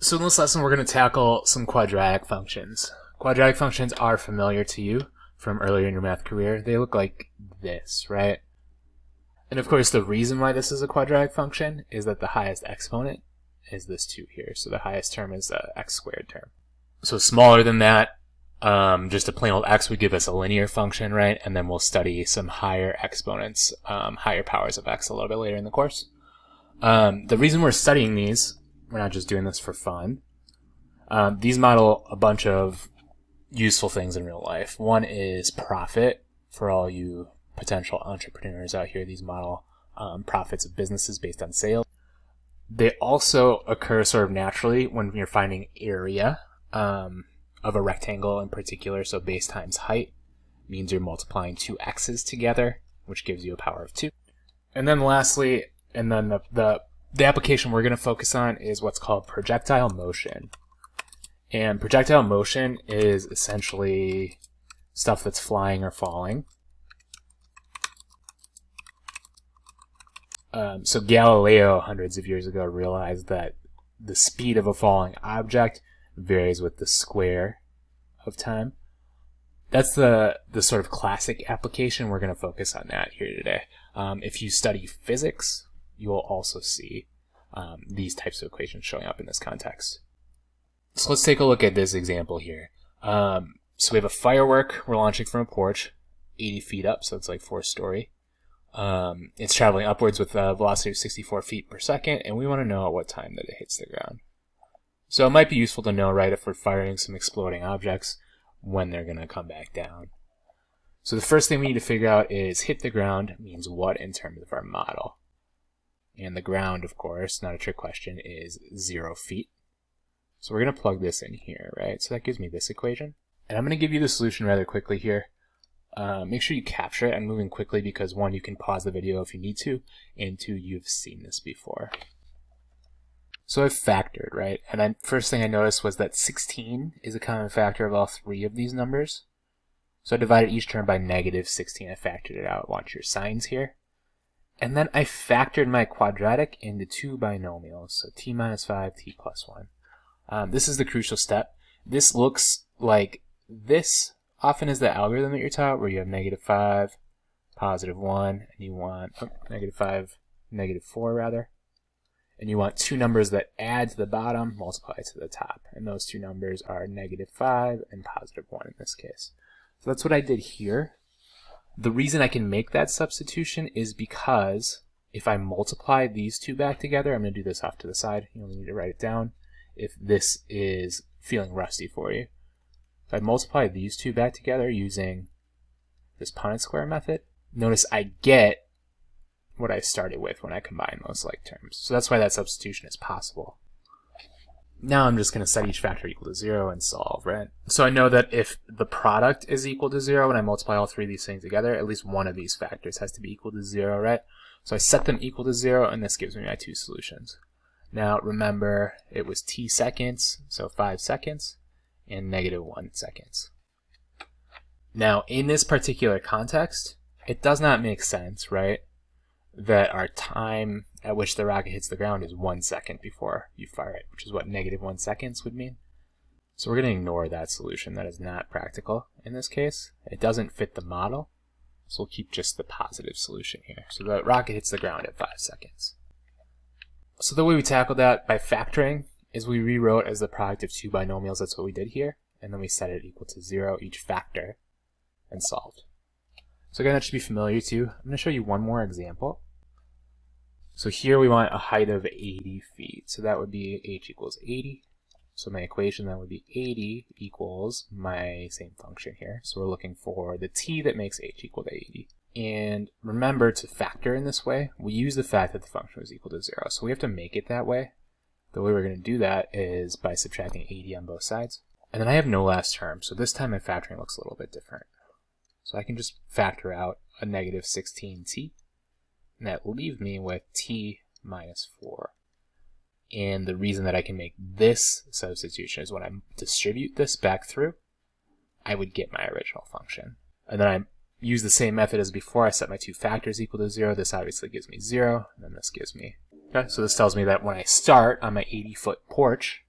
So in this lesson, we're going to tackle some quadratic functions. Quadratic functions are familiar to you from earlier in your math career. They look like this, right? And of course, the reason why this is a quadratic function is that the highest exponent is this 2 here. So the highest term is the x squared term. So smaller than that, just a plain old x would give us a linear function, right? And then we'll study some higher exponents, higher powers of x a little bit later in the course. The reason we're studying these, we're not just doing this for fun. These model a bunch of useful things in real life. One is profit. For all you potential entrepreneurs out here, these model profits of businesses based on sales. They also occur sort of naturally when you're finding area of a rectangle in particular. So base times height means you're multiplying two x's together, which gives you a power of 2. And then lastly, and then the application we're going to focus on is what's called projectile motion. And projectile motion is essentially stuff that's flying or falling. So Galileo, hundreds of years ago, realized that the speed of a falling object varies with the square of time. That's the sort of classic application. We're going to focus on that here today. If you study physics, you will also see these types of equations showing up in this context. So let's take a look at this example here. So we have a firework we're launching from a porch, 80 feet up, so it's like 4-story. It's traveling upwards with a velocity of 64 feet per second, and we want to know at what time that it hits the ground. So it might be useful to know, right, if we're firing some exploding objects, when they're going to come back down. So the first thing we need to figure out is hit the ground means what in terms of our model. And the ground, of course, not a trick question, is 0 feet. So we're going to plug this in here, right? So that gives me this equation. And I'm going to give you the solution rather quickly here. Make sure you capture it. I'm moving quickly because 1, you can pause the video if you need to, and 2, you've seen this before. So I've factored, right? And first thing I noticed was that 16 is a common factor of all 3 of these numbers. So I divided each term by negative 16. I factored it out. Watch your signs here. And then I factored my quadratic into 2 binomials, so t minus 5, t plus 1. This is the crucial step. This looks like this often is the algorithm that you're taught, where you have negative 5, positive 1, and you want negative 5, negative 4 rather. And you want 2 numbers that add to the bottom, multiply to the top. And those 2 numbers are negative 5 and positive 1 in this case. So that's what I did here. The reason I can make that substitution is because if I multiply these 2 back together, I'm going to do this off to the side. You only need to write it down if this is feeling rusty for you. If I multiply these 2 back together using this Punnett square method, notice I get what I started with when I combine those like terms. So that's why that substitution is possible. Now I'm just going to set each factor equal to 0 and solve, right? So I know that if the product is equal to 0 and I multiply all 3 of these things together, at least one of these factors has to be equal to 0, right? So I set them equal to 0, and this gives me my 2 solutions. Now remember, it was t seconds, so 5 seconds, and negative 1 seconds. Now in this particular context, it does not make sense, right, that our time at which the rocket hits the ground is 1 second before you fire it, which is what negative 1 seconds would mean. So we're going to ignore that solution. That is not practical in this case. It doesn't fit the model, so we'll keep just the positive solution here. So the rocket hits the ground at 5 seconds. So the way we tackled that by factoring is we rewrote as the product of 2 binomials. That's what we did here. And then we set it equal to 0 each factor and solved. So again, that should be familiar to you. I'm going to show you one more example. So here we want a height of 80 feet. So that would be h equals 80. So my equation then would be 80 equals my same function here. So we're looking for the t that makes h equal to 80. And remember, to factor in this way, we use the fact that the function was equal to 0. So we have to make it that way. The way we're going to do that is by subtracting 80 on both sides. And then I have no last term. So this time my factoring looks a little bit different. So I can just factor out a negative 16t. And that will leave me with t minus 4. And the reason that I can make this substitution is when I distribute this back through, I would get my original function. And then I use the same method as before. I set my 2 factors equal to 0. This obviously gives me 0, and then this gives me. Okay, so this tells me that when I start on my 80-foot porch,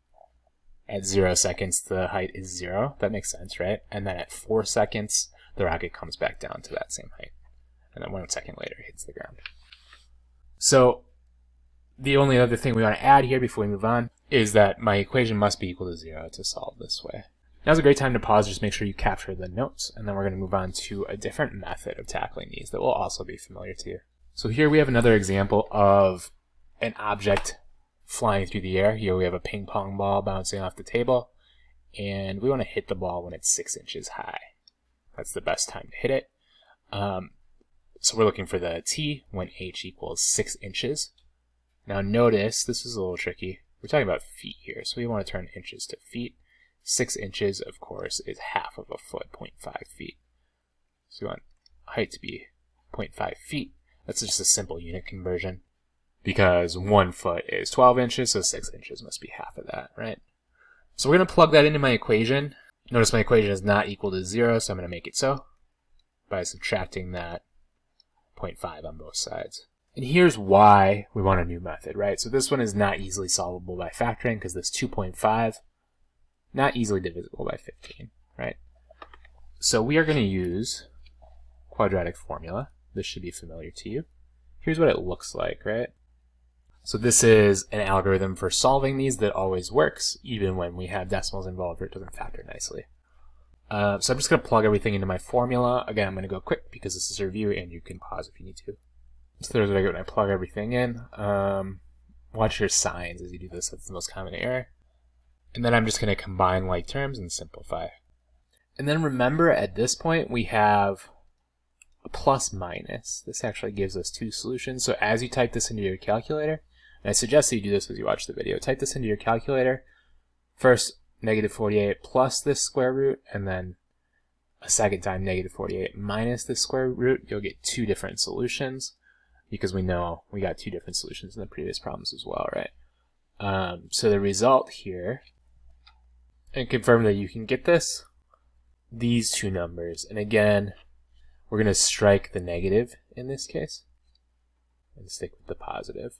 At 0 seconds, the height is 0. That makes sense, right? And then at 4 seconds, the rocket comes back down to that same height. And then 1 second later, it hits the ground. So the only other thing we want to add here before we move on is that my equation must be equal to 0 to solve this way. Now's a great time to pause, just make sure you capture the notes, and then we're going to move on to a different method of tackling these that will also be familiar to you. So here we have another example of an object flying through the air. Here we have a ping pong ball bouncing off the table, and we want to hit the ball when it's 6 inches high. That's the best time to hit it. So we're looking for the t when h equals 6 inches. Now notice, this is a little tricky. We're talking about feet here, so we want to turn inches to feet. 6 inches, of course, is half of a foot, 0.5 feet. So we want height to be 0.5 feet. That's just a simple unit conversion, because 1 foot is 12 inches, so 6 inches must be half of that, right? So we're going to plug that into my equation. Notice my equation is not equal to 0, so I'm going to make it so by subtracting that 0.5 on both sides. And here's why we want a new method, right? So this one is not easily solvable by factoring, because this 2.5, not easily divisible by 15, right? So we are going to use quadratic formula. This should be familiar to you. Here's what it looks like, right? So this is an algorithm for solving these that always works, even when we have decimals involved or it doesn't factor nicely. So I'm just going to plug everything into my formula. Again, I'm going to go quick because this is a review, and you can pause if you need to. So there's what I get when I plug everything in. Watch your signs as you do this. That's the most common error. And then I'm just going to combine like terms and simplify. And then remember, at this point, we have a plus minus. This actually gives us 2 solutions. So as you type this into your calculator, and I suggest that you do this as you watch the video, type this into your calculator. First, negative 48 plus this square root, and then a second time negative 48 minus this square root. You'll get 2 different solutions, because we know we got 2 different solutions in the previous problems as well, right? So the result here, and confirm that you can get this, these 2 numbers. And again, we're going to strike the negative in this case and stick with the positive.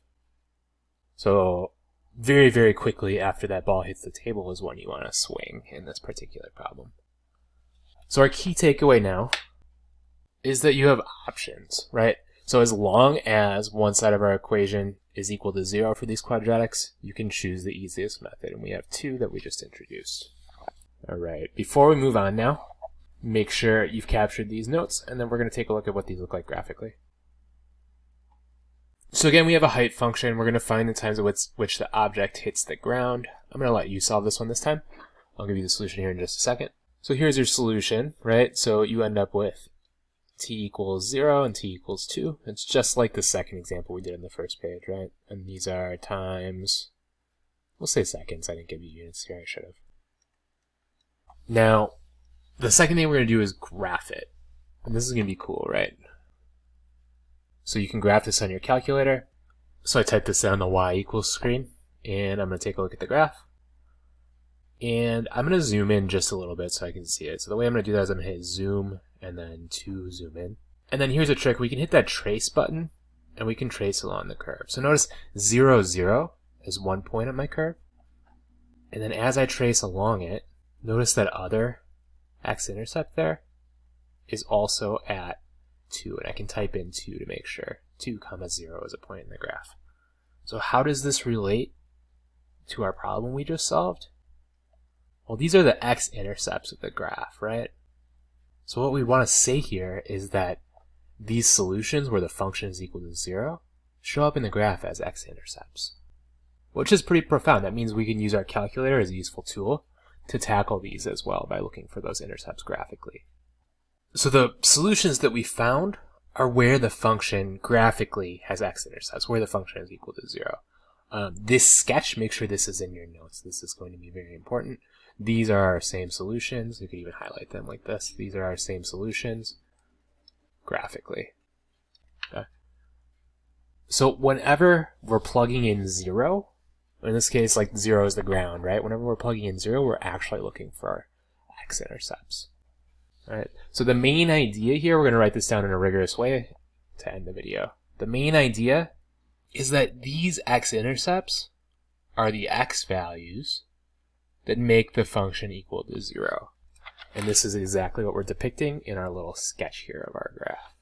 So very, very quickly after that ball hits the table is when you want to swing in this particular problem. So our key takeaway now is that you have options, right? So as long as one side of our equation is equal to 0 for these quadratics, you can choose the easiest method, and we have 2 that we just introduced. All right, before we move on now, make sure you've captured these notes, and then we're going to take a look at what these look like graphically. So again, we have a height function. We're going to find the times at which the object hits the ground. I'm going to let you solve this one this time. I'll give you the solution here in just a second. So here's your solution, right? So you end up with t equals 0 and t equals 2. It's just like the second example we did in the first page, right? And these are times, we'll say seconds. I didn't give you units here. I should have. Now, the second thing we're going to do is graph it. And this is going to be cool, right? So you can graph this on your calculator. So I type this in on the y equals screen, and I'm going to take a look at the graph. And I'm going to zoom in just a little bit so I can see it. So the way I'm going to do that is I'm going to hit zoom and then to zoom in. And then here's a trick. We can hit that trace button, and we can trace along the curve. So notice 0, 0 is 1 point on my curve. And then as I trace along it, notice that other x-intercept there is also at 2, and I can type in 2 to make sure 2, 0 is a point in the graph. So how does this relate to our problem we just solved? Well, these are the x-intercepts of the graph, right? So what we want to say here is that these solutions where the function is equal to 0 show up in the graph as x-intercepts, which is pretty profound. That means we can use our calculator as a useful tool to tackle these as well by looking for those intercepts graphically. So the solutions that we found are where the function graphically has x-intercepts, where the function is equal to 0. This sketch, make sure this is in your notes. This is going to be very important. These are our same solutions. You could even highlight them like this. These are our same solutions graphically. Okay. So whenever we're plugging in 0, in this case, like 0 is the ground, right? Whenever we're plugging in 0, we're actually looking for x-intercepts. All right. So the main idea here, we're going to write this down in a rigorous way to end the video. The main idea is that these x-intercepts are the x values that make the function equal to 0. And this is exactly what we're depicting in our little sketch here of our graph.